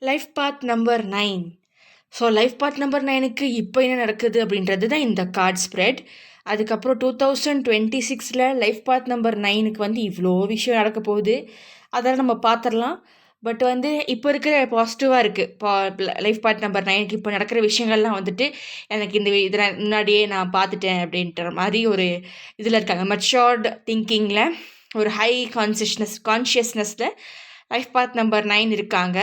Life path number 9. So life path number 9க்கு இப்போ என்ன நடக்குது அப்படின்றது தான் இந்த கார்ட் ஸ்ப்ரெட். அதுக்கப்புறம் 2026 லைஃப் பாத் நம்பர் 9க்கு வந்து இவ்வளோ விஷயம் நடக்க போகுது. அதெல்லாம் நம்ம பார்த்துடலாம். பட் வந்து இப்போ இருக்கிற பாசிட்டிவாக இருக்குது. லைஃப் பாத் நம்பர் 9க்கு இப்போ நடக்கிற விஷயங்கள்லாம் வந்துட்டு எனக்கு இந்த இதில் முன்னாடியே நான் பார்த்துட்டேன் அப்படின்ற மாதிரி ஒரு இதில் இருக்காங்க. மெச்சோர்டு திங்கிங்கில் ஒரு ஹை கான்ஷியஸ்னஸில் லைஃப் பாத் நம்பர் 9 இருக்காங்க.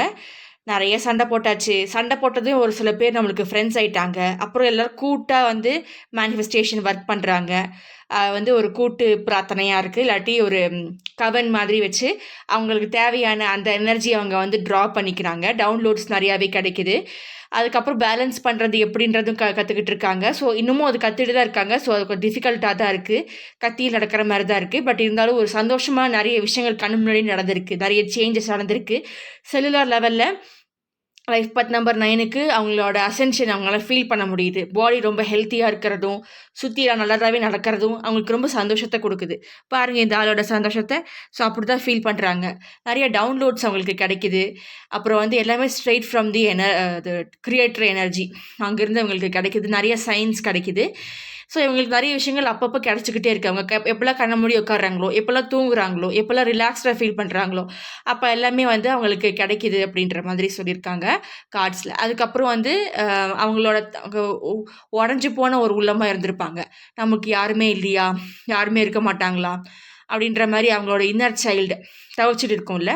நிறைய சண்டை போட்டாச்சு. சண்டை போட்டதும் ஒரு சில பேர் நம்மளுக்கு ஃப்ரெண்ட்ஸ் ஆயிட்டாங்க. அப்புறம் எல்லோரும் கூட்டாக வந்து மேனிஃபெஸ்டேஷன் ஒர்க் பண்ணுறாங்க. வந்து ஒரு கூட்டு பிரார்த்தனையாக இருக்குது. இல்லாட்டி ஒரு கவன் மாதிரி வச்சு அவங்களுக்கு தேவையான அந்த எனர்ஜி அவங்க வந்து ட்ரா பண்ணிக்கிறாங்க. டவுன்லோட்ஸ் நிறையாவே கிடைக்குது. அதுக்கப்புறம் பேலன்ஸ் பண்ணுறது எப்படின்றதும் கற்றுக்கிட்டு இருக்காங்க. ஸோ இன்னமும் அது கற்றுட்டு தான் இருக்காங்க. ஸோ அது கொஞ்சம் டிஃபிகல்ட்டாக தான் இருக்குது. கத்தியில் நடக்கிற மாதிரி தான் இருக்குது. பட் இருந்தாலும் ஒரு சந்தோஷமாக நிறைய விஷயங்கள் கண்ணு முன்னாடி நடந்திருக்கு. நிறைய சேஞ்சஸ் நடந்திருக்கு. செல்லுலார் லெவலில் லைஃப் பாத் நம்பர் 9க்கு அவங்களோட அசென்ஷன் அவங்களால ஃபீல் பண்ண முடியுது. பாடி ரொம்ப ஹெல்த்தியாக இருக்கிறதும் சுற்றி நல்லதாகவே நடக்கிறதும் அவங்களுக்கு ரொம்ப சந்தோஷத்தை கொடுக்குது. பாருங்கள் இந்த ஆளோட சந்தோஷத்தை. ஸோ அப்படி தான் ஃபீல் பண்ணுறாங்க. நிறைய டவுன்லோட்ஸ் அவங்களுக்கு கிடைக்குது. அப்புறம் வந்து எல்லாமே straight from the creator energy அங்கேருந்து அவங்களுக்கு கிடைக்குது. நிறைய சயின்ஸ் கிடைக்குது. ஸோ இவங்களுக்கு நிறைய விஷயங்கள் அப்பப்போ கிடச்சிக்கிட்டே இருக்குது. அவங்க எப்போல்லாம் கண்ண மூடி உட்காடுறாங்களோ, எப்போல்லாம் தூங்குறாங்களோ, எப்போல்லாம் ரிலாக்ஸ்டாக ஃபீல் பண்ணுறாங்களோ, அப்போ எல்லாமே வந்து அவங்களுக்கு கிடைக்குது அப்படின்ற மாதிரி சொல்லியிருக்காங்க கார்ட்ஸில். அதுக்கப்புறம் வந்து அவங்களோட உடஞ்சி போன ஒரு உள்ளமாக இருந்திருப்பாங்க. நமக்கு யாருமே இல்லையா, யாருமே இருக்க மாட்டாங்களா அப்படின்ற மாதிரி அவங்களோட இன்னர் சைல்டு தவிச்சிட்டு இருக்கும்ல,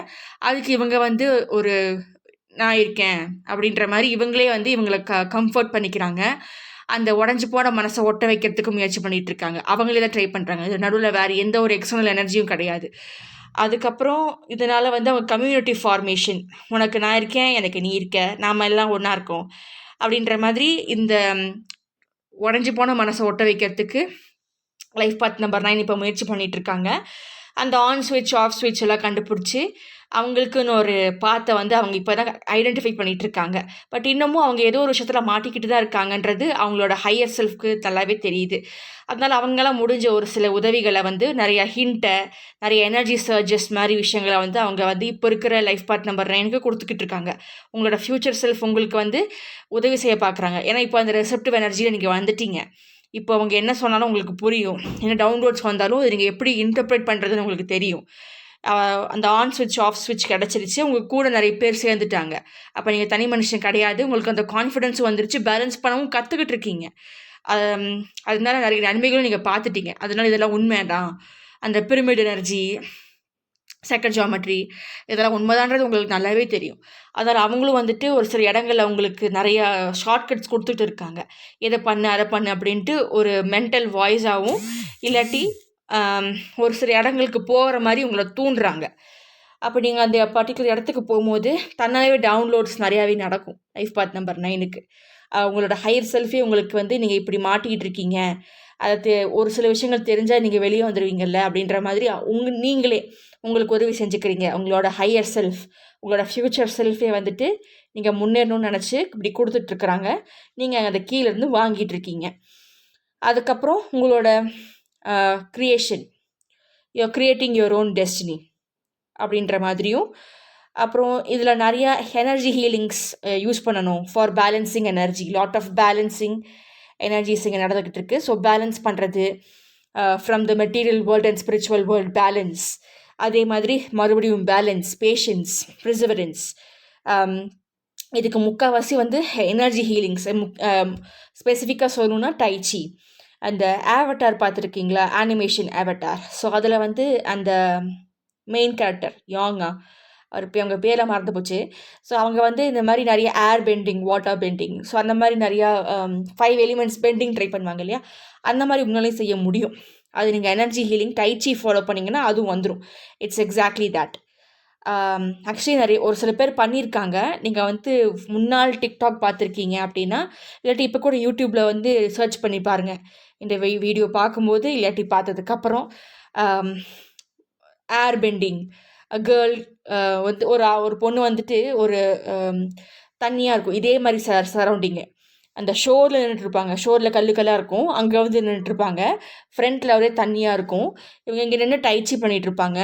அதுக்கு இவங்க வந்து ஒரு நான் இருக்கேன் அப்படின்ற மாதிரி இவங்களே வந்து இவங்களை கம்ஃபர்ட் பண்ணிக்கிறாங்க. அந்த உடஞ்சி போன மனசை ஒட்ட வைக்கிறதுக்கு முயற்சி பண்ணிகிட்டு இருக்காங்க. அவங்களே தான் ட்ரை பண்ணுறாங்க. இது நடுவில் வேறு எந்த ஒரு எக்ஸ்டர்னல் எனர்ஜியும் கிடையாது. அதுக்கப்புறம் இதனால் வந்து அவங்க கம்யூனிட்டி ஃபார்மேஷன், உனக்கு நான் இருக்கேன், எனக்கு நீ இருக்க, நாம் எல்லாம் ஒன்றா இருக்கோம் அப்படின்ற மாதிரி இந்த உடஞ்சி போன மனசை ஒட்ட வைக்கிறதுக்கு லைஃப் பாத் நம்பர் 9 இப்போ முயற்சி பண்ணிகிட்ருக்காங்க. அந்த ஆன் ஸ்விட்ச் ஆஃப் ஸ்விட்ச் எல்லாம் கண்டுபிடிச்சி அவங்களுக்குன்னு ஒரு பாத்தை வந்து அவங்க இப்போ தான் ஐடென்டிஃபை பண்ணிகிட்ருக்காங்க. பட் இன்னமும் அவங்க ஏதோ ஒரு விஷயத்தில் மாட்டிக்கிட்டு தான் இருக்காங்கன்றது அவங்களோட ஹையர் செல்ஃப்க்கு நல்லாவே தெரியுது. அதனால் அவங்களாம் முடிஞ்ச ஒரு சில உதவிகளை வந்து நிறைய ஹிண்ட்டை, நிறைய எனர்ஜி சர்ஜஸ் மாதிரி விஷயங்களை வந்து அவங்க வந்து இப்போ இருக்கிற லைஃப் பாத் நம்பர் 9க்கு கொடுத்துக்கிட்டு இருக்காங்க. உங்களோட ஃப்யூச்சர் செல்ஃப் உங்களுக்கு வந்து உதவி செய்ய பார்க்குறாங்க. ஏன்னா இப்போ அந்த ரெசெப்டிவ் எனர்ஜியில் நீங்கள் வந்துட்டீங்க. இப்போ அவங்க என்ன சொன்னாலும் உங்களுக்கு புரியும். என்ன டவுன்லோட்ஸ் வந்தாலும் அது நீங்கள் எப்படி இன்டர்ப்ரேட் பண்ணுறதுன்னு உங்களுக்கு தெரியும். அந்த ஆன் ஸ்விட்ச் ஆஃப் ஸ்விட்ச் கிடச்சிருச்சு. உங்கள் கூட நிறைய பேர் சேர்ந்துட்டாங்க. அப்போ நீங்கள் தனி மனுஷன் கிடையாது. உங்களுக்கு அந்த கான்ஃபிடென்ஸும் வந்துருச்சு. பேலன்ஸ் பண்ணவும் கற்றுக்கிட்டு இருக்கீங்க. அதனால நிறைய நன்மைகளும் நீங்கள் பார்த்துட்டீங்க. அதனால இதெல்லாம் உண்மைதான். அந்த பிரமிட் எனர்ஜி, செகண்ட் ஜியாமெட்ரி இதெல்லாம் உண்மைதான்றது உங்களுக்கு நல்லாவே தெரியும். அதனால் அவங்களும் வந்துட்டு ஒரு சில இடங்களில் அவங்களுக்கு நிறையா ஷார்ட்கட்ஸ் கொடுத்துட்டு இருக்காங்க. இதை பண்ணு அதை பண்ணு அப்படின்ட்டு ஒரு மென்டல் வாய்ஸாகவும் இல்லாட்டி ஒரு சில இடங்களுக்கு போகிற மாதிரி உங்களை தூண்டுறாங்க. அப்போ நீங்கள் அந்த பர்டிகுலர் இடத்துக்கு போகும்போது தன்னாலே டவுன்லோட்ஸ் நிறையாவே நடக்கும். லைஃப் பாத் நம்பர் 9க்கு உங்களோட ஹையர் செல்ஃபே உங்களுக்கு வந்து நீங்கள் இப்படி மாட்டிக்கிட்டு இருக்கீங்க, அது ஒரு சில விஷயங்கள் தெரிஞ்சால் நீங்கள் வெளியே வந்துடுவீங்கல்ல அப்படின்ற மாதிரி நீங்களே உங்களுக்கு உதவி செஞ்சுக்கிறீங்க. உங்களோட ஹையர் செல்ஃப், உங்களோட ஃப்யூச்சர் செல்ஃபே வந்துட்டு நீங்கள் முன்னேறணும்னு நினச்சி இப்படி கொடுத்துட்ருக்குறாங்க. நீங்கள் அதை கீழேருந்து வாங்கிட்டு இருக்கீங்க. அதுக்கப்புறம் உங்களோட creation, you're creating your own destiny அப்படின்ற மாதிரியும். அப்புறம் இதில் நிறையா எனர்ஜி ஹீலிங்ஸ் யூஸ் பண்ணணும் for balancing energy. Lot of balancing energies இங்கே நடந்துக்கிட்டு இருக்குது. ஸோ பேலன்ஸ் பண்ணுறது from the material world and spiritual world balance. அதே மாதிரி மறுபடியும் பேலன்ஸ், பேஷன்ஸ், ப்ரிசர்வரன்ஸ். இதுக்கு முக்கால்வாசி வந்து எனர்ஜி ஹீலிங்ஸ். ஸ்பெசிஃபிக்காக சொல்லணுன்னா டைச்சி, அந்த ஆவட்டார் பார்த்துருக்கீங்களா, அனிமேஷன் ஆவட்டார். ஸோ அதில் வந்து அந்த மெயின் கேரக்டர் யாங்கா, அவங்க பேரை மறந்து போச்சு. ஸோ அவங்க வந்து இந்த மாதிரி நிறைய ஏர் பெண்டிங், வாட்டர் பெண்டிங், ஸோ அந்த மாதிரி நிறையா 5 எலிமெண்ட்ஸ் பெண்டிங் ட்ரை பண்ணுவாங்க இல்லையா, அந்த மாதிரி உங்களாலையும் செய்ய முடியும். அது நீங்கள் எனர்ஜி ஹீலிங் டைச்சி ஃபாலோ பண்ணிங்கன்னா அதுவும் வந்துடும். It's exactly that. ஆக்சுவலி நிறைய ஒரு சில பேர் பண்ணியிருக்காங்க. நீங்கள் வந்து முன்னாள் டிக்டாக் பார்த்துருக்கீங்க அப்படின்னா, இல்லாட்டி இப்போ கூட யூடியூப்பில் வந்து சர்ச் பண்ணி பாருங்கள். இந்த வீடியோ பார்க்கும்போது இல்லாட்டி பார்த்ததுக்கப்புறம் ஏர் பெண்டிங் கேர்ள் வந்து ஒரு பொண்ணு வந்துட்டு ஒரு தண்ணியாக இருக்கும் இதே மாதிரி சரௌண்டிங்கு. அந்த ஷோரில் நின்றுட்டுருப்பாங்க. ஷோரில் கல்லுக்கெல்லாம் இருக்கும். அங்கே வந்து நின்றுட்டுருப்பாங்க. ஃப்ரண்ட்டில் ஒரே தண்ணியாக இருக்கும். இவங்க இங்கே நின்று டைச்சி பண்ணிகிட்ருப்பாங்க.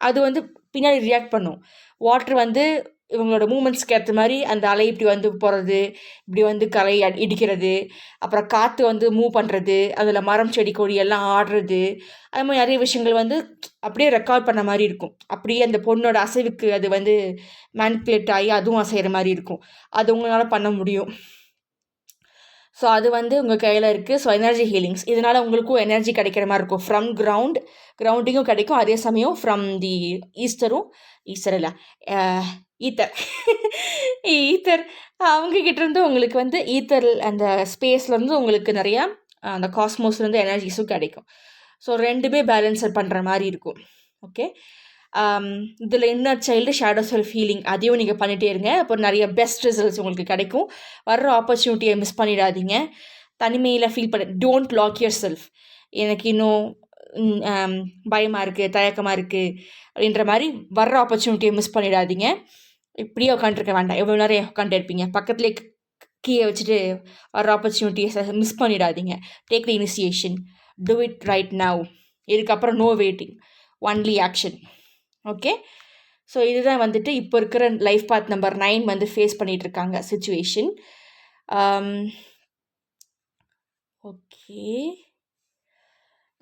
அது வந்து பின்னாடி ரியாக்ட் பண்ணும். வாட்ரு வந்து இவங்களோட மூமெண்ட்ஸ்க்கு ஏற்ற மாதிரி அந்த அலை இப்படி வந்து போகிறது, இப்படி வந்து கரை இடிக்கிறது, அப்புறம் காற்று வந்து மூவ் பண்ணுறது, அதில் மரம் செடி கொடி எல்லாம் ஆடுறது, அது மாதிரி நிறைய விஷயங்கள் வந்து அப்படியே ரெக்கார்ட் பண்ண மாதிரி இருக்கும். அப்படியே அந்த பொண்ணோட அசைவுக்கு அது வந்து மேனிப்புலேட் ஆகி அதுவும் அசைகிற மாதிரி இருக்கும். அது உங்களால் பண்ண முடியும். ஸோ அது வந்து உங்கள் கையில் இருக்குது. ஸோ எனர்ஜி ஹீலிங்ஸ் இதனால் உங்களுக்கும் எனர்ஜி கிடைக்கிற மாதிரி இருக்கும். ஃப்ரம் கிரவுண்டிங்கும் கிடைக்கும். அதே சமயம் ஃப்ரம் தி ஈஸ்டர் இல்லை ஈத்தர் ஈத்தர் அவங்கக்கிட்டேருந்து உங்களுக்கு வந்து ஈத்தர் அந்த ஸ்பேஸ்லேருந்து உங்களுக்கு நிறையா அந்த காஸ்மோஸ்லேருந்து எனர்ஜிஸும் கிடைக்கும். ஸோ ரெண்டுமே பேலன்ஸர் பண்ணுற மாதிரி இருக்கும். ஓகே, இதில் inner child shadow self healing அதையும் நீங்கள் பண்ணிகிட்டே இருங்க. அப்போ நிறைய பெஸ்ட் ரிசல்ட்ஸ் உங்களுக்கு கிடைக்கும். வர்ற ஆப்பர்ச்சுனிட்டியை மிஸ் பண்ணிடாதீங்க. தனிமையில் ஃபீல் பண்ண டோன்ட் லாக் யுவர் செல்ஃப். எனக்கு இன்னும் பயமாக இருக்குது, தயக்கமாக இருக்குது அப்படின்ற மாதிரி வர்ற ஆப்பர்ச்சுனிட்டியை மிஸ் பண்ணிடாதீங்க. இப்படியே உட்காந்துருக்க வேண்டாம். எவ்வளோ நேரம் உட்காந்துட்டு இருப்பீங்க? பக்கத்துலேயே கீயை வச்சுட்டு வர்ற ஆப்பர்ச்சுனிட்டியை மிஸ் பண்ணிடாதீங்க. Take the initiation, do it right now. இதுக்கப்புறம் no waiting, only action. Okay, so இதுதான் வந்துட்டு இப்போ இருக்கிற லைஃப் பாத் நம்பர் 9 வந்து ஃபேஸ் பண்ணிகிட்டு இருக்காங்க சுச்சுவேஷன். ஓகே,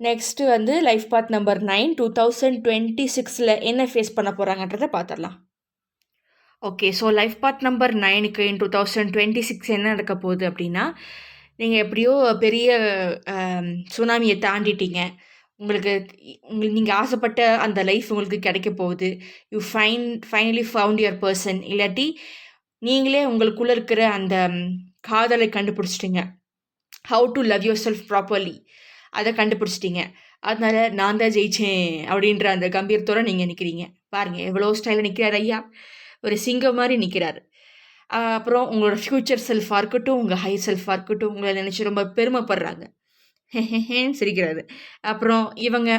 நெக்ஸ்ட்டு வந்து லைஃப் பாத் நம்பர் 9 2026 என்ன ஃபேஸ் பண்ண போகிறாங்கன்றதை பார்த்துடலாம். Okay, so life path number 9க்கு இன் 2026 என்ன நடக்க போகுது அப்படின்னா, நீங்கள் எப்படியோ பெரிய சுனாமியை தாண்டிட்டீங்க. உங்களுக்கு நீங்கள் ஆசைப்பட்ட அந்த லைஃப் உங்களுக்கு கிடைக்க போகுது. You finally found your person. இல்லாட்டி நீங்களே உங்களுக்குள்ளே இருக்கிற அந்த காதலை கண்டுபிடிச்சிட்டிங்க. How to love yourself properly அதை கண்டுபிடிச்சிட்டிங்க. அதனால நான் தான் ஜெயிச்சேன் அப்படின்ற அந்த கம்பீரத்தோடு நீங்கள் நிற்கிறீங்க. பாருங்கள் எவ்வளோ ஸ்டைலில் நிற்கிறார் ஐயா, ஒரு சிங்கம் மாதிரி நிற்கிறார். அப்புறம் உங்களோட ஃப்யூச்சர் செல்ஃபாக இருக்கட்டும், உங்கள் ஹை செல்ஃபாக இருக்கட்டும், உங்களை நினச்சி ரொம்ப பெருமைப்படுறாங்க. சிரிக்கிறாரு. அப்புறம் இவங்க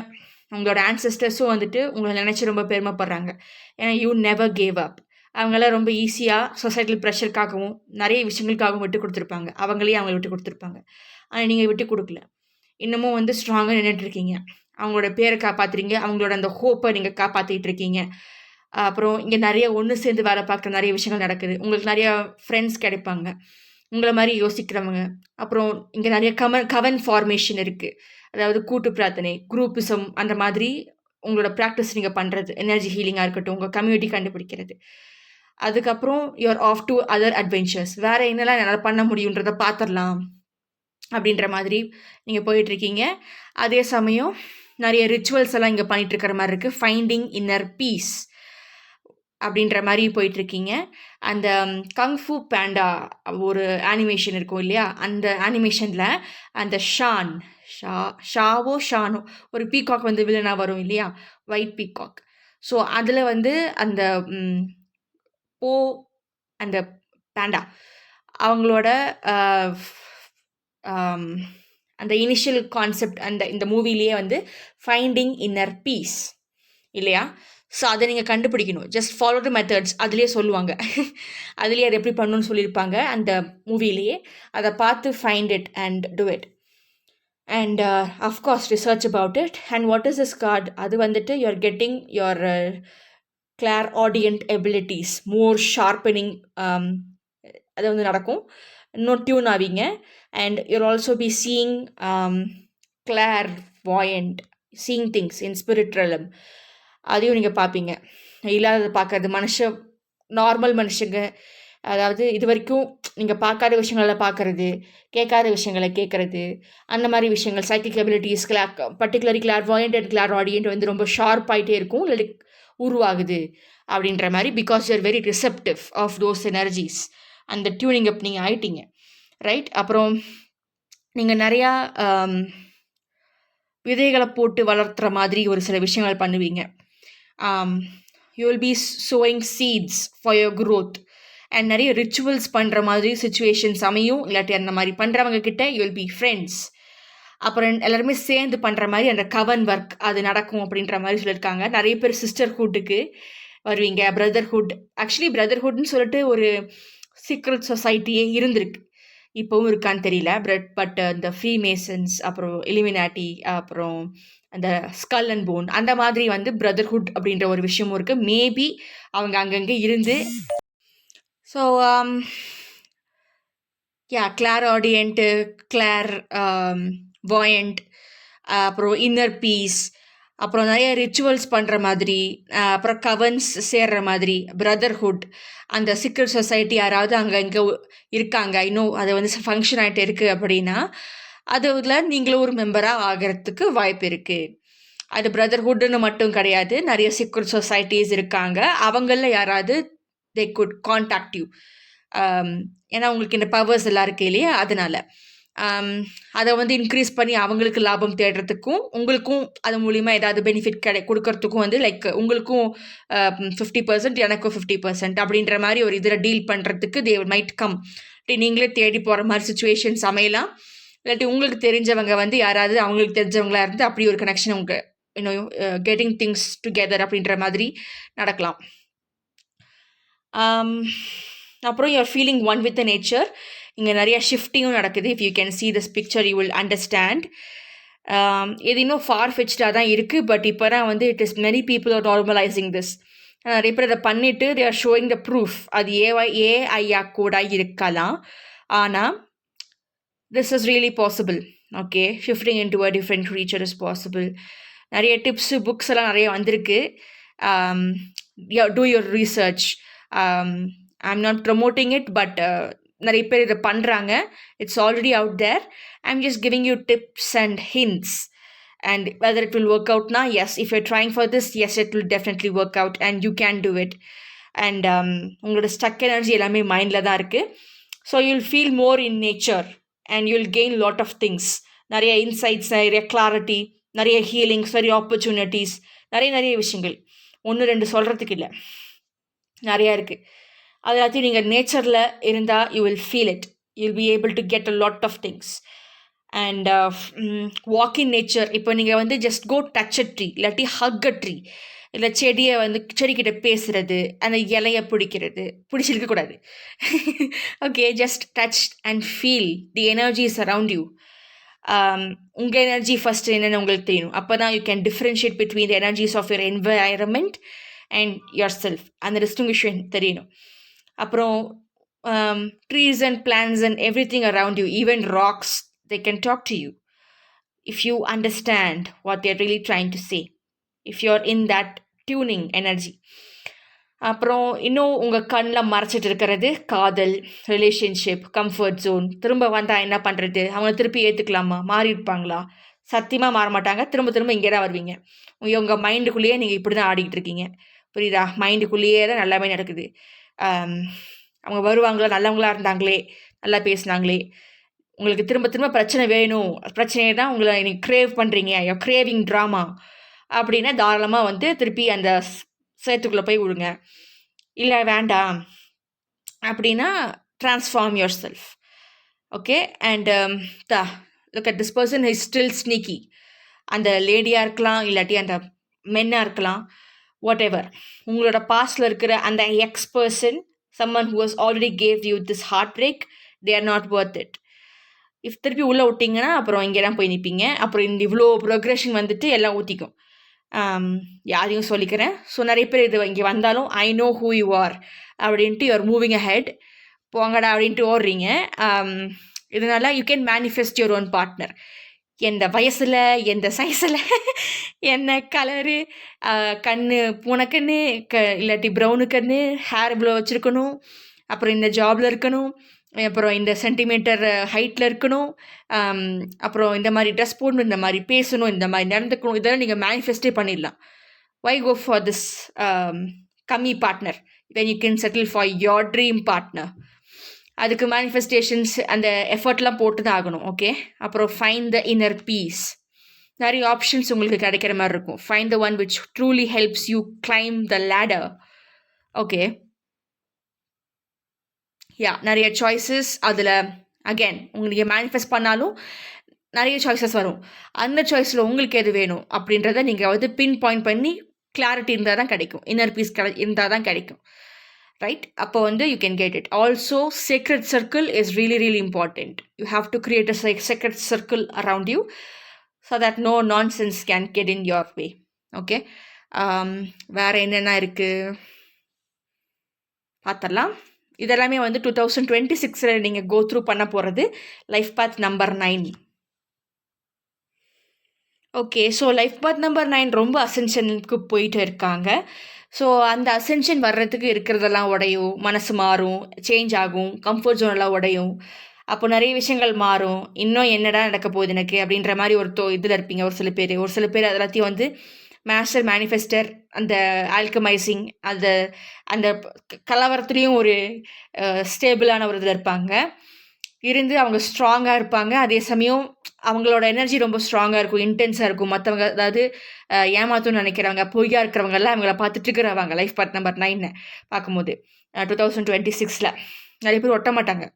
உங்களோட ஆன்செஸ்டர்ஸும் வந்துட்டு உங்களை நினச்சி ரொம்ப பெருமைப்படுறாங்க. ஏன்னா யூ நெவர் கேவ் அப். அவங்களாம் ரொம்ப ஈஸியாக சொசைட்டியில் ப்ரெஷருக்காகவும் நிறைய விஷயங்களுக்காகவும் விட்டு கொடுத்துருப்பாங்க. அவங்களே அவங்கள விட்டு கொடுத்துருப்பாங்க. ஆனால் நீங்கள் விட்டு கொடுக்கல. இன்னமும் வந்து ஸ்ட்ராங்காக நின்றுட்டுருக்கீங்க. அவங்களோட பேரை காப்பாற்றுறீங்க. அவங்களோட அந்த ஹோப்பை நீங்கள் காப்பாற்றிட்டு இருக்கீங்க. அப்புறம் இங்கே நிறைய ஒன்று சேர்ந்து வேலை பார்க்குற நிறைய விஷயங்கள் நடக்குது. உங்களுக்கு நிறையா ஃப்ரெண்ட்ஸ் கிடைப்பாங்க உங்களை மாதிரி யோசிக்கிறவங்க. அப்புறம் இங்கே நிறைய கவன் ஃபார்மேஷன் இருக்குது. அதாவது கூட்டு பிரார்த்தனை, குரூப்பிசம், அந்த மாதிரி உங்களோட ப்ராக்டிஸ் நீங்கள் பண்ணுறது, எனர்ஜி ஹீலிங்காக இருக்கட்டும், உங்கள் கம்யூனிட்டி கண்டுபிடிக்கிறது. அதுக்கப்புறம் you're off to other adventures. வேறு என்னெல்லாம் என்னால் பண்ண முடியுன்றதை பார்த்துடலாம் அப்படின்ற மாதிரி நீங்கள் போயிட்டுருக்கீங்க. அதே சமயம் நிறைய ரிச்சுவல்ஸ் எல்லாம் இங்கே பண்ணிகிட்ருக்கிற மாதிரி இருக்குது. ஃபைண்டிங் இன்னர் பீஸ் அப்படின்ற மாதிரி போயிட்டுருக்கீங்க. அந்த கங்ஃபு பேண்டா ஒரு அனிமேஷன் இருக்கும் இல்லையா, அந்த அனிமேஷனில் அந்த ஷானோ ஒரு பீகாக் வந்து வில்லனாக வரும் இல்லையா, ஒயிட் பீகாக். ஸோ அதில் வந்து அந்த அந்த பேண்டா அவங்களோட அந்த இனிஷியல் கான்செப்ட் இந்த மூவிலேயே வந்து ஃபைண்டிங் இன்னர் பீஸ் இல்லையா. ஸோ அதை நீங்கள் கண்டுபிடிக்கணும். ஜஸ்ட் ஃபாலோ த மெத்தட்ஸ் அதுலேயே சொல்லுவாங்க. அதுலேயே அதை எப்படி பண்ணணும்னு சொல்லியிருப்பாங்க அந்த மூவிலேயே. அதை பார்த்து find it and do it. And of course research about it. And what is this card, அது வந்துட்டு you're getting your clairaudient abilities more sharpening. அது வந்து நடக்கும். இன்னும் டியூன் ஆவீங்க. And you're also be seeing clairvoyant, seeing things in spirit realm. அதையும் நீங்கள் பார்ப்பீங்க. இல்லாததை பார்க்கறது, நார்மல் மனுஷங்க, அதாவது இது வரைக்கும் நீங்கள் பார்க்காத விஷயங்களை பார்க்கறது, கேட்காத விஷயங்களை கேட்குறது, அந்த மாதிரி விஷயங்கள், psychic abilities, particularly clairvoyant and clairaudient வந்து ரொம்ப ஷார்ப் ஆகிட்டே இருக்கும், இல்லை உருவாகுது அப்படின்ற மாதிரி. Because you're very receptive of those energies. அந்த டியூனிங் அப் நீங்கள் ஆயிட்டீங்க, ரைட். அப்புறம் நீங்கள் நிறையா விதைகளை போட்டு வளர்த்துற மாதிரி ஒரு சில விஷயங்கள் பண்ணுவீங்க. You will B sowing seeds for your growth. And நிறைய ரிச்சுவல்ஸ் பண்ணுற மாதிரி சுச்சுவேஷன்ஸ் அமையும். இல்லாட்டி அந்த மாதிரி பண்ணுறவங்க கிட்ட யூ வில் பி ஃப்ரெண்ட்ஸ். அப்புறம் எல்லாருமே சேர்ந்து பண்ணுற மாதிரி அந்த கவன் ஒர்க் அது நடக்கும் அப்படின்ற மாதிரி சொல்லியிருக்காங்க. நிறைய பேர் சிஸ்டர்ஹுட்டுக்கு வருவீங்க. பிரதர்ஹுட், ஆக்சுவலி பிரதர்ஹுட்னு சொல்லிட்டு ஒரு சீக்ரெட் சொசைட்டியே இருந்திருக்கு, இப்போவும் இருக்கான்னு தெரியல. பட் இந்த ஃப்ரீமேசன்ஸ், அப்புறம் இலிமினாட்டி, அப்புறம் அந்த ஸ்கல் அண்ட் போன், அந்த மாதிரி வந்து பிரதர்ஹுட் அப்படின்ற ஒரு விஷயமும் இருக்குது. மேபி அவங்க அங்கங்கே இருந்து ஸோ கிளார் ஆடியன்ட்டு, கிளார் வாயண்ட், அப்புறம் இன்னர் பீஸ், அப்புறம் நிறைய ரிச்சுவல்ஸ் பண்ணுற மாதிரி, அப்புறம் கவன்ஸ் சேர்ற மாதிரி, பிரதர்ஹுட், அந்த சிக்கல் சொசைட்டி யாராவது அங்கே இங்கே இருக்காங்க, இன்னும் அதை வந்து ஃபங்க்ஷன் ஆகிட்டு இருக்குது அப்படின்னா அதில் நீங்களும் ஒரு மெம்பராக ஆகிறதுக்கு வாய்ப்பு இருக்குது. அது பிரதர்ஹுட்னு மட்டும் கிடையாது, நிறைய சீக்ரெட் சொசைட்டிஸ் இருக்காங்க. அவங்களில் யாராவது தே குட் காண்டாக்ட் யூ. ஏன்னா உங்களுக்கு இந்த பவர்ஸ் எல்லாம் இருக்கு இல்லையா, அதனால அதை வந்து இன்க்ரீஸ் பண்ணி அவங்களுக்கு லாபம் தேடுறதுக்கும் உங்களுக்கும் அது மூலிமா ஏதாவது பெனிஃபிட் கொடுக்கறதுக்கும் வந்து லைக் உங்களுக்கும் 50%, எனக்கும் 50% அப்படின்ற மாதிரி ஒரு இதில் டீல் பண்ணுறதுக்கு தே மைட் கம். நீங்களே தேடி போகிற மாதிரி சுச்சுவேஷன்ஸ் அமையலாம். இல்லாட்டி உங்களுக்கு தெரிஞ்சவங்க வந்து யாராவது அவங்களுக்கு தெரிஞ்சவங்களா இருந்து அப்படி ஒரு கனெக்ஷன் உங்க இன்னும் கெட்டிங் திங்ஸ் டுகெதர் அப்படின்ற மாதிரி நடக்கலாம். அப்புறம் you're feeling one with the nature. இங்கே நிறைய ஷிஃப்டிங்கும் நடக்குது. If you can see this picture you will understand. இது இன்னும் ஃபார் ஃபெச்டாக தான் இருக்குது. பட் இப்போ தான் வந்து it is many people are normalising this. நிறைய பேர் அதை பண்ணிவிட்டு they are showing the proof. அது ஏஐயா கூட இருக்கலாம். ஆனால் this is really possible. Okay, shifting into a different creature is possible. நிறைய டிப்ஸ் புக்ஸ் எல்லாம் நிறைய வந்திருக்கு. Do your research. I'm not promoting it, but நிறைய பேர் இதை பண்ணுறாங்க. It's already out there. I'm just giving you tips and hints. And whether it will work out now, yes. If you're trying for this, yes, it will definitely work out and you can do it. And உங்களோட stuck energy எல்லாமே மைண்டில் தான் இருக்குது. So you'll feel more in nature. And you'll gain lot of things. நிறைய insights, நிறைய clarity, நிறைய healings, நிறைய opportunities, நிறைய விஷயங்கள். 1-2 சொல்கிறதுக்கு இல்லை, நிறையா இருக்குது. அது எல்லாத்தையும் நீங்கள் நேச்சரில் இருந்தால் you will feel it. You'll be able to get a lot of things. And walk in nature. இப்போ நீங்கள் வந்து just go touch a tree, இல்லாட்டி ஹக் அ ட்ரீ, இல்லை செடியை வந்து செடிக்கிட்ட பேசுகிறது, அந்த இலையை பிடிச்சிருக்கக்கூடாது. Okay, just touch and feel the energies around you. உங்கள் எனர்ஜி ஃபஸ்ட் என்னென்னு உங்களுக்கு தெரியணும். அப்போ தான் you can differentiate between the energies of your environment and yourself. அந்த டிஸ்டிங்விஷன் தெரியணும். அப்புறம் trees and plants and every thing around you, even rocks, they can talk to you if you understand what they're really trying to say, if you're in that tuning energy. அப்புறம் இன்னும் உங்கள் கண்ணில் மறைச்சிட்டு இருக்கிறது காதல், relationship, comfort zone. திரும்ப வந்தால் என்ன பண்ணுறது? அவங்கள திருப்பி ஏற்றுக்கலாமா? மாறி இருப்பாங்களா? சத்தியமாக மாற மாட்டாங்க. திரும்ப இங்கே தான் வருவீங்க. உங்கள் மைண்டுக்குள்ளேயே நீங்கள் இப்படி தான் ஆடிக்கிட்டு இருக்கீங்க. புரியுதா? மைண்டுக்குள்ளேயே தான் நல்லாவே நடக்குது. அவங்க வருவாங்களா? நல்லவங்களா இருந்தாங்களே, நல்லா பேசுனாங்களே, உங்களுக்கு திரும்ப பிரச்சனை வேணும், பிரச்சனையை தான் உங்களை நீங்கள் க்ரேவ் பண்ணுறீங்க, யோ க்ரேவிங் ட்ராமா அப்படின்னா தாராளமாக வந்து திருப்பி அந்த சேத்துக்குள்ளே போய் விடுங்க. இல்லை வேண்டாம் அப்படின்னா transform your self. Okay, and look at this person is still sneaky. அந்த லேடியாக இருக்கலாம், இல்லாட்டி அந்த மென்னாக இருக்கலாம், வாட் எவர். உங்களோட பாஸ்டில் இருக்கிற அந்த X person, someone who has already gave you this heartbreak, they are not worth it. If திருப்பி உள்ளே விட்டிங்கன்னா அப்புறம் இங்கே தான் போய் நிற்பீங்க. அப்புறம் இந்த இவ்வளோ ப்ரோக்ரெஷன் வந்துட்டு எல்லாம் ஊற்றிக்கும். யாரையும் சொல்லிக்கிறேன். ஸோ நிறைய பேர் இது இங்கே வந்தாலும் I know who you are அப்படின்ட்டு யூஆர் மூவிங் அஹெட், போங்கடா அப்படின்ட்டு ஓடுறீங்க. இதனால you can manifest your own partner. எந்த வயசில், எந்த சைஸில், என்ன கலரு, கண்ணு பூனைக்கண்ணு, இல்லாட்டி ப்ரௌனு கண்ணு, ஹேர் இவ்வளோ வச்சுருக்கணும், அப்புறம் இந்த ஜாபில் இருக்கணும், அப்புறம் இந்த சென்டிமீட்டர் ஹைட்டில் இருக்கணும், அப்புறம் இந்த மாதிரி ட்ரெஸ் போடணும், இந்த மாதிரி பேசணும், இந்த மாதிரி நடந்துக்கணும். இதெல்லாம் நீங்கள் மேனிஃபெஸ்டே பண்ணிடலாம். வை கோ ஃபார் திஸ் கம்மி partner when you can settle for your dream partner? அதுக்கு மேனிஃபெஸ்டேஷன்ஸ் அந்த எஃபர்ட்லாம் போட்டு தான் ஆகணும். ஓகே, அப்புறம் ஃபைண்ட் த இன்னர் பீஸ். நிறைய ஆப்ஷன்ஸ் உங்களுக்கு கிடைக்கிற மாதிரி இருக்கும். Find the one which truly helps you claim the ladder. Okay, நிறைய சாய்ஸஸ். அதில் அகேன் உங்களுக்கு மேனிஃபெஸ்ட் பண்ணாலும் நிறைய சாய்ஸஸ் வரும். அந்த சாய்ஸில் உங்களுக்கு எது வேணும் அப்படின்றத நீங்கள் வந்து பின் பாயிண்ட் பண்ணி கிளாரிட்டி இருந்தால் தான் கிடைக்கும். இன்னர் பீஸ் இருந்தால் தான் கிடைக்கும். ரைட்? அப்போ வந்து you can get it. Also secret circle is really really important. You have to create a secret circle around you so that no nonsense can get in your way. Okay, வேறு என்னென்ன இருக்குது பார்த்துடலாம். இதெல்லாமே வந்து 2026 நீங்கள் கோ through பண்ண போகிறது life path number 9. Okay, so life path number 9 ரொம்ப அசென்ஷனுக்கு போயிட்டு இருக்காங்க. ஸோ அந்த அசென்ஷன் வர்றதுக்கு இருக்கிறதெல்லாம் உடையும், மனசு மாறும், சேஞ்ச் ஆகும், கம்ஃபர்ட் ஜோனெல்லாம் உடையும். அப்போ நிறைய விஷயங்கள் மாறும். இன்னும் என்னடா நடக்க போகுது எனக்கு அப்படின்ற மாதிரி ஒரு இதில் இருப்பீங்க ஒரு சில பேர் அதெல்லாத்தையும் வந்து மாஸ்டர் மேனிஃபெஸ்டர், அந்த ஆல்கமைசிங், அந்த அந்த கலவரத்துலேயும் ஒரு ஸ்டேபிளான ஒரு இதில் இருப்பாங்க. இருந்து அவங்க ஸ்ட்ராங்காக இருப்பாங்க. அதே சமயம் அவங்களோட எனர்ஜி ரொம்ப ஸ்ட்ராங்காக இருக்கும், இன்டென்ஸாக இருக்கும். மற்றவங்க அதாவது ஏமாத்தணும்னு நினைக்கிறவங்க, பொய்யா இருக்கிறவங்கெல்லாம் அவங்கள பார்த்துட்டு இருக்கிறவங்க லைஃப் பார்ட் நம்பர் 9 பார்க்கும்போது 2026 நிறைய பேர் ஒட்ட மாட்டாங்க.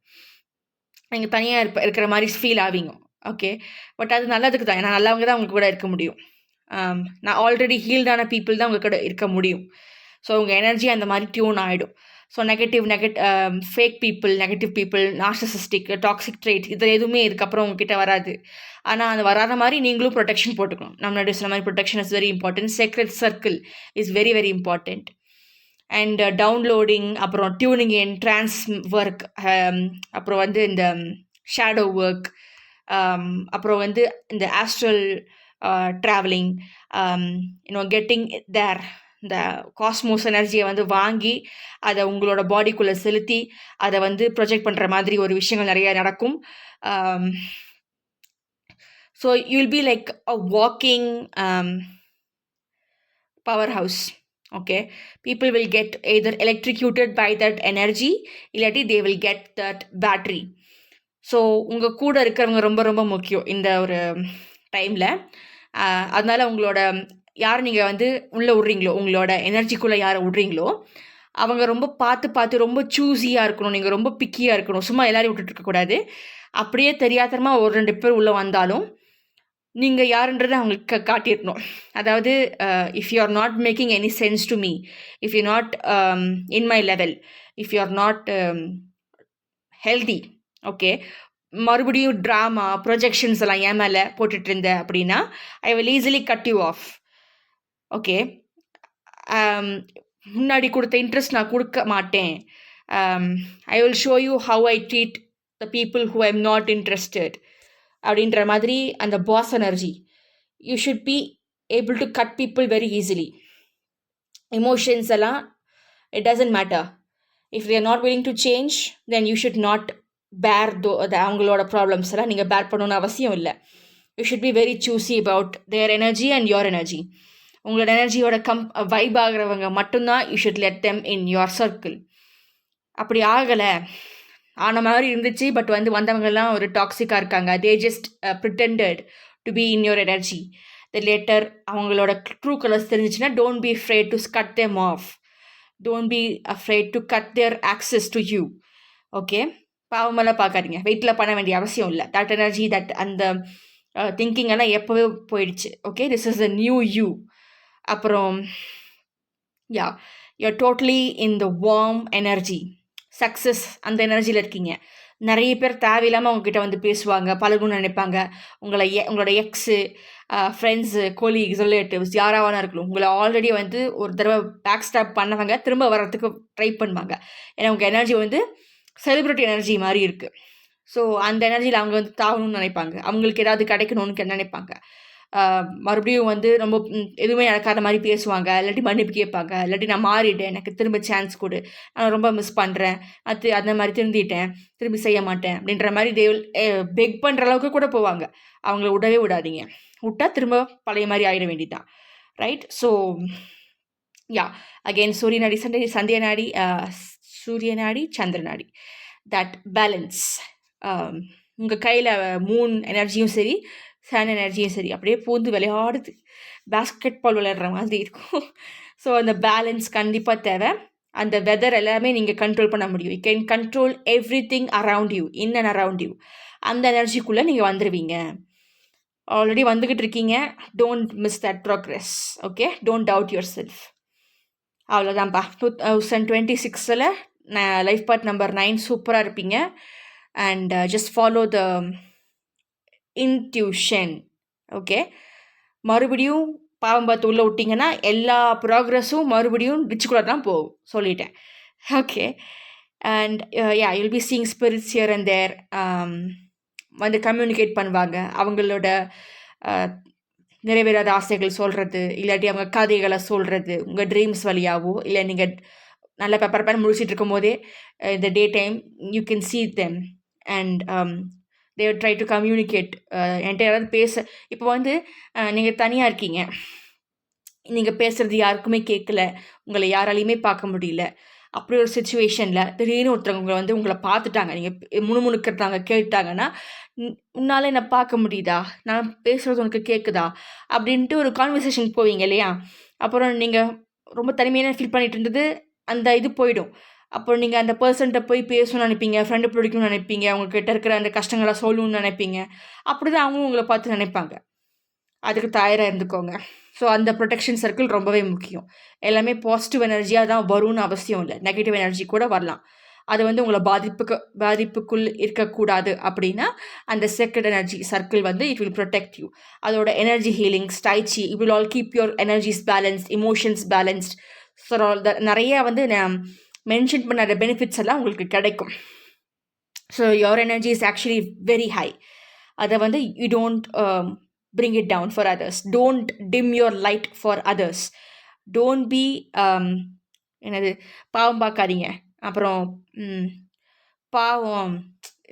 நீங்கள் தனியாக இருக்கிற மாதிரி ஃபீல் ஆவீங்க. ஓகே, பட் அது நல்லதுக்கு தான். ஏன்னா நல்லவங்க தான் அவங்க கூட இருக்க முடியும். நான் ஆல்ரெடி ஹீல்டான பீப்புள் தான் உங்கள் கூட இருக்க முடியும். ஸோ உங்கள் எனர்ஜி அந்த மாதிரி டியூன் ஆகிடும். So fake people, negative people, narcissistic, toxic trade இது எதுவுமே இதுக்கப்புறம் உங்ககிட்ட வராது. ஆனால் அது வராத மாதிரி நீங்களும் ப்ரொடெக்ஷன் போட்டுக்கணும். நம்மளுடைய சொன்ன மாதிரி protection is very important. Secret circle is very very important. And downloading, அப்புறம் டியூனிங் இன், ட்ரான்ஸ் ஒர்க், அப்புறம் வந்து இந்த ஷேடோ ஒர்க், அப்புறம் வந்து இந்த ஆஸ்ட்ரல் ட்ராவலிங், கெட்டிங் தேர், இந்த காஸ்மோஸ் எனர்ஜியை வந்து வாங்கி அதை உங்களோட பாடிக்குள்ளே செலுத்தி அதை வந்து ப்ரொஜெக்ட் பண்ணுற மாதிரி ஒரு விஷயங்கள் நிறைய நடக்கும். So you will be like a walking powerhouse. Okay, people will get either electrocuted by that energy, இல்லாட்டி they will get that battery. So உங்கள் கூட இருக்கிறவங்க ரொம்ப ரொம்ப முக்கியம் இந்த ஒரு டைமில். அதனால் உங்களோட யார் நீங்கள் வந்து உள்ளே விட்றீங்களோ, உங்களோட எனர்ஜிக்குள்ளே யாரை விட்றீங்களோ அவங்க ரொம்ப பார்த்து ரொம்ப சூஸியாக இருக்கணும். நீங்கள் ரொம்ப பிக்கியாக இருக்கணும். சும்மா எல்லாரையும் விட்டுட்டு இருக்கக்கூடாது. அப்படியே தெரியாதரமாக ஒரு 2 பேர் உள்ளே வந்தாலும் நீங்கள் யாருன்றதை அவங்களுக்கு காட்டிடணும். அதாவது if you are not making any sense to me, if you not in my level, if you are not healthy, okay, மறுபடியும் ட்ராமா ப்ரொஜெக்ஷன்ஸ் எல்லாம் ஏன் மேலே போட்டுட்டு இருந்த அப்படின்னா I will easily cut you off. Okay, முன்னாடி கொடுத்த இன்ட்ரெஸ்ட் நான் கொடுக்க மாட்டேன். I will show you how I treat the people who I am not interested அப்படின்ற மாதிரி அந்த boss energy. You should be able to cut people very easily. Emotions எல்லாம் it doesn't matter. If they are not willing to change then you should not bear அவங்களோட problems எல்லாம் நீங்கள் bear பண்ணணும்னு அவசியம் இல்லை. You should be very choosy about their energy and your energy. உங்களோட எனர்ஜியோட vibe ஆகிறவங்க மட்டும்தான் you should let them in your circle. அப்படி ஆகலை, ஆன மாதிரி இருந்துச்சு, பட் வந்து வந்தவங்கெல்லாம் ஒரு டாக்ஸிக்காக இருக்காங்க, they just pretended to be in your energy, the later அவங்களோட ட்ரூ கலர்ஸ் தெரிஞ்சிச்சுன்னா don't be afraid to cut them off, don't be afraid to cut their access to you. Okay, பாவமெல்லாம் பார்க்காதீங்க, வெயிட்டில் பண்ண வேண்டிய அவசியம் இல்லை. தட் எனர்ஜி, தட் அந்த திங்கிங் எல்லாம் எப்போவே போயிடுச்சு. Okay, this is the new you. அப்புறம் you are totally in the warm energy, success அந்த எனர்ஜியில் இருக்கீங்க. நிறைய பேர் தேவையில்லாமல் உங்ககிட்ட வந்து பேசுவாங்க, பழகுன்னு நினைப்பாங்க. உங்களோட எக்ஸு, ஃப்ரெண்ட்ஸு, கொலீக்ஸ், ரிலேட்டிவ்ஸ் யாராவது இருக்கணும், உங்களை ஆல்ரெடி வந்து ஒரு தடவை பேக் ஸ்டாப் பண்ணவங்க திரும்ப வர்றதுக்கு ட்ரை பண்ணுவாங்க. ஏன்னா உங்கள் எனர்ஜி வந்து செலிப்ரிட்டி எனர்ஜி மாதிரி இருக்குது. ஸோ அந்த எனர்ஜியில் அவங்க வந்து தாகணும்னு நினைப்பாங்க, அவங்களுக்கு ஏதாவது கிடைக்கணும்னு நினைப்பாங்க. மறுபடியும் வந்து ரொம்ப எதுவுமே நடக்காத மாதிரி பேசுவாங்க, இல்லாட்டி மன்னிப்பு கேட்பாங்க, இல்லாட்டி நான் மாறிட்டேன், எனக்கு திரும்ப சான்ஸ் கொடு, நான் ரொம்ப மிஸ் பண்ணுறேன், அந்த மாதிரி திருந்திட்டேன், திரும்பி செய்ய மாட்டேன் அப்படின்ற மாதிரி பெக் பண்ணுற அளவுக்கு கூட போவாங்க. அவங்கள விடவே விடாதீங்க. விட்டால் திரும்ப பழைய மாதிரி ஆகிட வேண்டியதுதான். ரைட்? ஸோ அகெயின் சூரிய நாடி, சந்திய நாடி, சூரிய நாடி, சந்திர நாடி, தட் பேலன்ஸ். உங்கள் கையில் மூன் எனர்ஜியும் சரி, சன் எனர்ஜியும் சரி அப்படியே பூந்து விளையாடுது, பேஸ்கெட் பால் விளையாடுற மாதிரி இருக்கும். ஸோ அந்த பேலன்ஸ் கண்டிப்பாக தேவை. அந்த வெதர் எல்லாமே நீங்கள் கண்ட்ரோல் பண்ண முடியும். You can control every thing around you, in and around you. அந்த எனர்ஜிக்குள்ளே நீங்கள் வந்துடுவீங்க. ஆல்ரெடி வந்துக்கிட்டு இருக்கீங்க. Don't miss that progress. Okay, don't doubt yourself. அவ்வளோதான்ப்பா. 2026 லைஃப் பார்ட் நம்பர் 9 சூப்பராக இருப்பீங்க. And just follow the intuition. Okay, மறுபடியும் பாவம் பார்த்து உள்ளே விட்டிங்கன்னா எல்லா ப்ராக்ரெஸும் மறுபடியும் டிச்சுக்குள்ளே தான் போகும், சொல்லிட்டேன். Okay, and yeah you'll be seeing spirits here and there. வந்து கம்யூனிகேட் பண்ணுவாங்க. அவங்களோட நிறைவேறாத ஆசைகள் சொல்கிறது, இல்லாட்டி அவங்க கதைகளை சொல்கிறது உங்கள் ட்ரீம்ஸ் வழியாவோ, இல்லை நீங்கள் நல்லா பெப்பர் பேன் முடிச்சிட்டு இருக்கும் போதே இந்த day time you can see them and they will try to communicate. என்கிட்ட யாராவது பேச இப்போ வந்து நீங்கள் தனியாக இருக்கீங்க, நீங்கள் பேசுகிறது யாருக்குமே கேட்கல, உங்களை யாராலையுமே பார்க்க முடியல, அப்படி ஒரு சுச்சுவேஷனில் திடீர்னு ஒருத்தவங்க வந்து உங்களை பார்த்துட்டாங்க, நீங்கள் முணுமுணுக்கிறதாங்க கேட்டாங்கன்னா, உன்னால் என்னை பார்க்க முடியுதா, நான் பேசுகிறது உனக்கு கேட்குதா அப்படின்ட்டு ஒரு கான்வர்சேஷன் போவீங்க இல்லையா? அப்புறம் நீங்கள் ரொம்ப தனிமையான ஃபீல் பண்ணிட்டு இருந்தது அந்த இது போயிடும். அப்போ நீங்கள் அந்த பர்சன்ட்ட போய் பேசணும்னு நினைப்பீங்க, ஃப்ரெண்டு பிடிக்கணும்னு நினைப்பீங்க, அவங்கக்கிட்ட இருக்கிற அந்த கஷ்டங்களை சொல்லணும்னு நினைப்பீங்க. அப்படி தான் அவங்களும் உங்களை பார்த்து நினைப்பாங்க. அதுக்கு தயாராக இருந்துக்கோங்க. ஸோ அந்த ப்ரொடெக்ஷன் சர்க்கிள் ரொம்பவே முக்கியம். எல்லாமே பாசிட்டிவ் எனர்ஜியாக தான் வரும்னு அவசியம் இல்லை, நெகட்டிவ் எனர்ஜி கூட வரலாம். அது வந்து உங்களை பாதிப்புக்குள் இருக்கக்கூடாது அப்படின்னா அந்த செகண்ட் எனர்ஜி சர்க்கிள் வந்து இட் வில் ப்ரொடெக்ட் யூ. அதோட எனர்ஜி ஹீலிங், ஸ்டைச்சி, it will all keep your energies balanced, emotions balanced. So நிறைய வந்து நான் மென்ஷன் பண்ண பெனிஃபிட்ஸ் எல்லாம் உங்களுக்கு கிடைக்கும். So your energy is actually very high. அதை வந்து you don't bring it down for others. Don't dim your light for others. Don't be என்னது பாவம் பார்க்காதீங்க. அப்புறம் பாவம்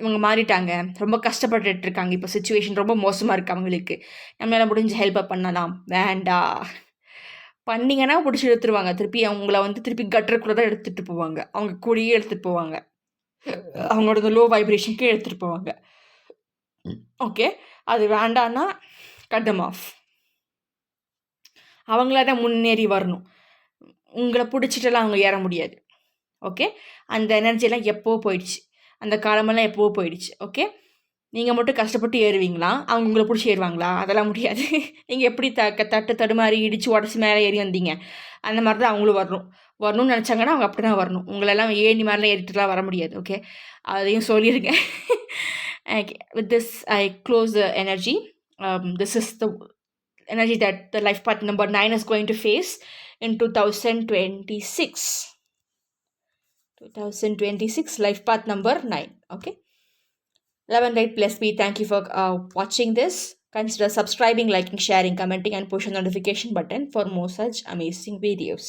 இவங்க மாறிட்டாங்க, ரொம்ப கஷ்டப்பட்டுட்டு இருக்காங்க, இப்போ சுச்சுவேஷன் ரொம்ப மோசமாக இருக்குது அவங்களுக்கு, நம்மளால் முடிஞ்ச ஹெல்ப்பை பண்ணலாம். வேண்டா, பண்ணிங்கன்னா பிடிச்சி எடுத்துருவாங்க. திருப்பி அவங்கள வந்து திருப்பி கட்டுறக்குள்ளே தான் எடுத்துகிட்டு போவாங்க, அவங்க கூடயே எடுத்துகிட்டு போவாங்க, அவங்களோட லோ வைப்ரேஷனுக்கு எடுத்துகிட்டு போவாங்க. ஓகே, அது வேண்டான்னா கட் தம் ஆஃப். அவங்கள தான் முன்னேறி வரணும், உங்களை பிடிச்சிட்டெல்லாம் அவங்க ஏற முடியாது. ஓகே, அந்த எனர்ஜியெல்லாம் எப்போவோ போயிடுச்சு, அந்த காலமெல்லாம் எப்போவோ போயிடுச்சு. ஓகே, நீங்கள் மட்டும் கஷ்டப்பட்டு ஏறுவீங்களா, அவங்க உங்களை பிடிச்சி ஏறுவாங்களா? அதெல்லாம் முடியாது. நீங்கள் எப்படி தட்டு தடுமாறி இடித்து உடச்சி மேலே ஏறி வந்தீங்க, அந்த மாதிரி தான் அவங்களும் வரணும்னு நினச்சாங்கன்னா அவங்க அப்படி தான் வரணும். உங்களெல்லாம் ஏணி மாதிரிலாம் ஏறிட்டுலாம் வர முடியாது. ஓகே, அதையும் சொல்லியிருக்கேன். With this I close the energy. This is the energy that the life path number 9 is going to face in 2026 life path number 9. Okay, love and light, bless me. Thank you for watching this. Consider subscribing, liking, sharing, commenting, and push the notification button for more such amazing videos.